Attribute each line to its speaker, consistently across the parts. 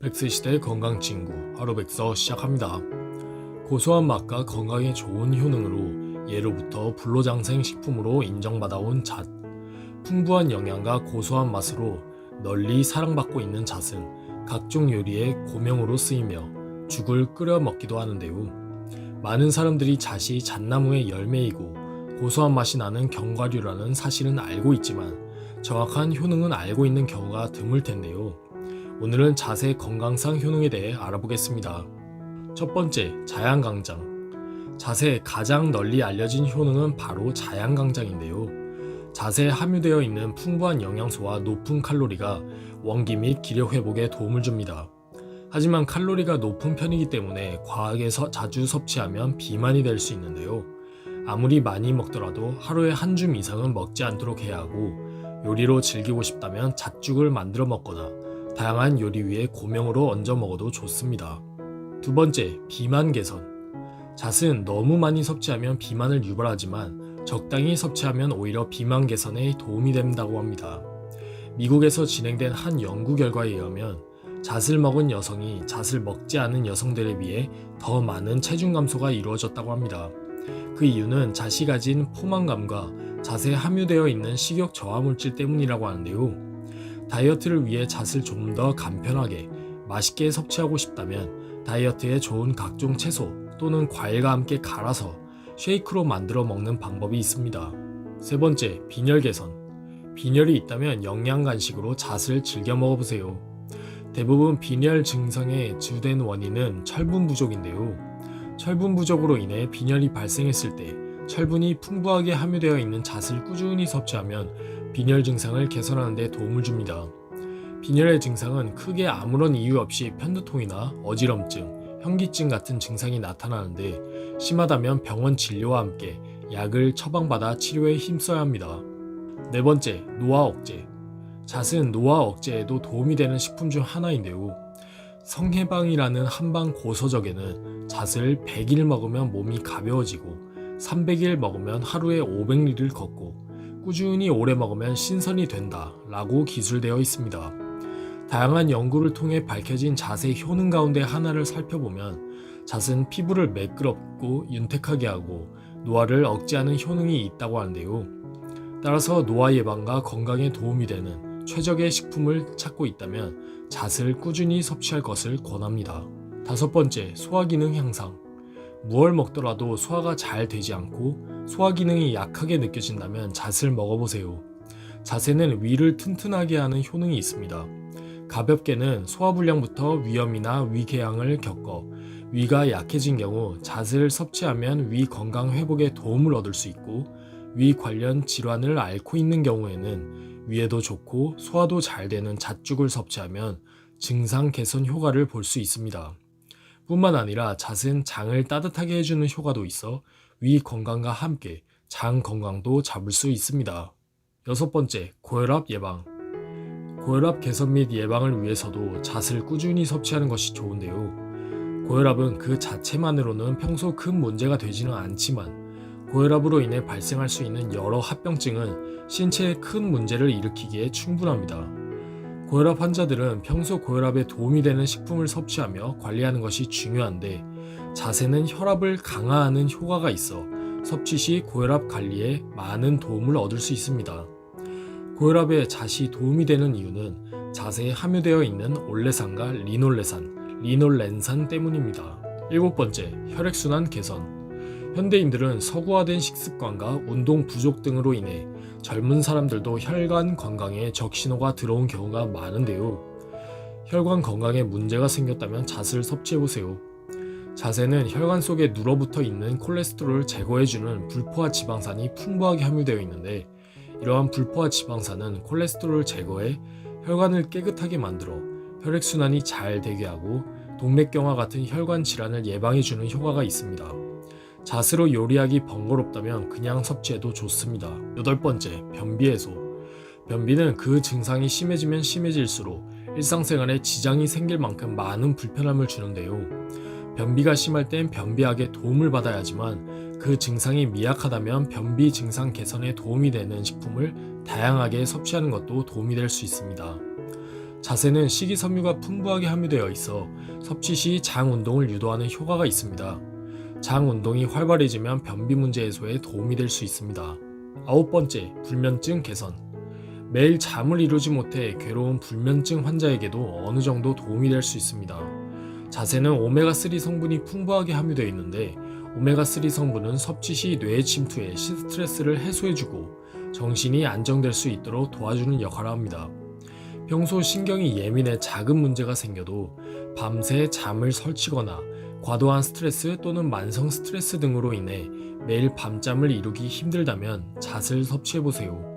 Speaker 1: 백세시대 건강친구 하루백서 시작합니다. 고소한 맛과 건강에 좋은 효능으로 예로부터 불로장생 식품으로 인정받아온 잣. 풍부한 영양과 고소한 맛으로 널리 사랑받고 있는 잣은 각종 요리의 고명으로 쓰이며 죽을 끓여 먹기도 하는데요. 많은 사람들이 잣이 잣나무의 열매이고 고소한 맛이 나는 견과류라는 사실은 알고 있지만 정확한 효능은 알고 있는 경우가 드물 텐데요. 오늘은 잣의 건강상 효능에 대해 알아보겠습니다. 첫 번째, 자양강장. 잣의 가장 널리 알려진 효능은 바로 자양강장인데요. 잣에 함유되어 있는 풍부한 영양소와 높은 칼로리가 원기 및 기력 회복에 도움을 줍니다. 하지만 칼로리가 높은 편이기 때문에 과하게 자주 섭취하면 비만이 될 수 있는데요. 아무리 많이 먹더라도 하루에 한 줌 이상은 먹지 않도록 해야 하고, 요리로 즐기고 싶다면 잣죽을 만들어 먹거나 다양한 요리 위에 고명으로 얹어 먹어도 좋습니다. 두 번째, 비만 개선. 잣은 너무 많이 섭취하면 비만을 유발하지만 적당히 섭취하면 오히려 비만 개선에 도움이 된다고 합니다. 미국에서 진행된 한 연구 결과에 의하면 잣을 먹은 여성이 잣을 먹지 않은 여성들에 비해 더 많은 체중 감소가 이루어졌다고 합니다. 그 이유는 잣이 가진 포만감과 잣에 함유되어 있는 식욕 저하 물질 때문이라고 하는데요. 다이어트를 위해 잣을 좀 더 간편하게 맛있게 섭취하고 싶다면 다이어트에 좋은 각종 채소 또는 과일과 함께 갈아서 쉐이크로 만들어 먹는 방법이 있습니다. 세 번째, 빈혈 개선. 빈혈이 있다면 영양 간식으로 잣을 즐겨 먹어보세요. 대부분 빈혈 증상의 주된 원인은 철분 부족인데요. 철분 부족으로 인해 빈혈이 발생했을 때 철분이 풍부하게 함유되어 있는 잣을 꾸준히 섭취하면 빈혈 증상을 개선하는 데 도움을 줍니다. 빈혈의 증상은 크게 아무런 이유 없이 편두통이나 어지럼증, 현기증 같은 증상이 나타나는데 심하다면 병원 진료와 함께 약을 처방받아 치료에 힘써야 합니다. 네 번째, 노화 억제. 잣은 노화 억제에도 도움이 되는 식품 중 하나인데요. 성해방이라는 한방 고서적에는 잣을 100일 먹으면 몸이 가벼워지고 300일 먹으면 하루에 500리를 걷고 꾸준히 오래 먹으면 신선이 된다 라고 기술되어 있습니다. 다양한 연구를 통해 밝혀진 잣의 효능 가운데 하나를 살펴보면 잣은 피부를 매끄럽고 윤택하게 하고 노화를 억제하는 효능이 있다고 하는데요. 따라서 노화 예방과 건강에 도움이 되는 최적의 식품을 찾고 있다면 잣을 꾸준히 섭취할 것을 권합니다. 다섯 번째, 소화기능 향상. 무얼 먹더라도 소화가 잘 되지 않고 소화 기능이 약하게 느껴진다면 잣을 먹어보세요. 잣에는 위를 튼튼하게 하는 효능이 있습니다. 가볍게는 소화불량부터 위염이나 위궤양을 겪어 위가 약해진 경우 잣을 섭취하면 위 건강 회복에 도움을 얻을 수 있고, 위 관련 질환을 앓고 있는 경우에는 위에도 좋고 소화도 잘 되는 잣죽을 섭취하면 증상 개선 효과를 볼 수 있습니다. 뿐만 아니라 잣은 장을 따뜻하게 해주는 효과도 있어 위 건강과 함께 장 건강도 잡을 수 있습니다. 여섯 번째, 고혈압 예방. 고혈압 개선 및 예방을 위해서도 잣을 꾸준히 섭취하는 것이 좋은데요. 고혈압은 그 자체만으로는 평소 큰 문제가 되지는 않지만 고혈압으로 인해 발생할 수 있는 여러 합병증은 신체에 큰 문제를 일으키기에 충분합니다. 고혈압 환자들은 평소 고혈압에 도움이 되는 식품을 섭취하며 관리하는 것이 중요한데, 잣에는 혈압을 강화하는 효과가 있어 섭취 시 고혈압 관리에 많은 도움을 얻을 수 있습니다. 고혈압에 잣이 도움이 되는 이유는 잣에 함유되어 있는 올레산과 리놀렌산 때문입니다. 일곱 번째, 혈액순환 개선. 현대인들은 서구화된 식습관과 운동 부족 등으로 인해 젊은 사람들도 혈관 건강에 적신호가 들어온 경우가 많은데요. 혈관 건강에 문제가 생겼다면 잣을 섭취해보세요. 잣에는 혈관 속에 눌어붙어 있는 콜레스테롤을 제거해주는 불포화 지방산이 풍부하게 함유되어 있는데, 이러한 불포화 지방산은 콜레스테롤을 제거해 혈관을 깨끗하게 만들어 혈액순환이 잘 되게 하고 동맥경화 같은 혈관 질환을 예방해주는 효과가 있습니다. 잣으로 요리하기 번거롭다면 그냥 섭취해도 좋습니다. 여덟 번째, 변비 해소. 변비는 그 증상이 심해지면 심해질수록 일상생활에 지장이 생길 만큼 많은 불편함을 주는데요. 변비가 심할 땐 변비약의 도움을 받아야 하지만 그 증상이 미약하다면 변비 증상 개선에 도움이 되는 식품을 다양하게 섭취하는 것도 도움이 될 수 있습니다. 자세는 식이섬유가 풍부하게 함유되어 있어 섭취 시 장 운동을 유도하는 효과가 있습니다. 장 운동이 활발해지면 변비 문제 해소에 도움이 될 수 있습니다. 9번째, 불면증 개선. 매일 잠을 이루지 못해 괴로운 불면증 환자에게도 어느 정도 도움이 될 수 있습니다. 자세는 오메가3 성분이 풍부하게 함유되어 있는데 오메가3 성분은 섭취 시 뇌에 침투해 스트레스를 해소해주고 정신이 안정될 수 있도록 도와주는 역할을 합니다. 평소 신경이 예민해 작은 문제가 생겨도 밤새 잠을 설치거나 과도한 스트레스 또는 만성 스트레스 등으로 인해 매일 밤잠을 이루기 힘들다면 잣을 섭취해보세요.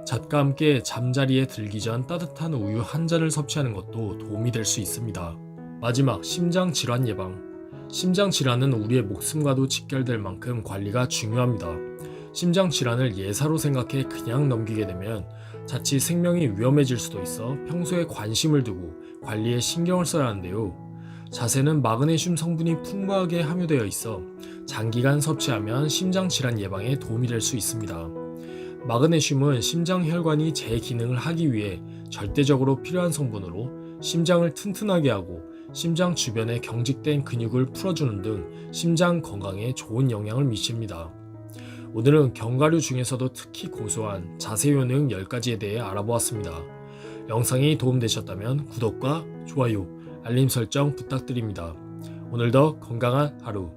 Speaker 1: 잣과 함께 잠자리에 들기 전 따뜻한 우유 한 잔을 섭취하는 것도 도움이 될 수 있습니다. 마지막, 심장 질환 예방. 심장 질환은 우리의 목숨과도 직결될 만큼 관리가 중요합니다. 심장 질환을 예사로 생각해 그냥 넘기게 되면 자칫 생명이 위험해질 수도 있어 평소에 관심을 두고 관리에 신경을 써야 하는데요. 자세는 마그네슘 성분이 풍부하게 함유되어 있어 장기간 섭취하면 심장 질환 예방에 도움이 될 수 있습니다. 마그네슘은 심장 혈관이 제 기능을 하기 위해 절대적으로 필요한 성분으로 심장을 튼튼하게 하고 심장 주변에 경직된 근육을 풀어주는 등 심장 건강에 좋은 영향을 미칩니다. 오늘은 견과류 중에서도 특히 고소한 자세 효능 10가지에 대해 알아보았습니다. 영상이 도움되셨다면 구독과 좋아요, 알림 설정 부탁드립니다. 오늘도 건강한 하루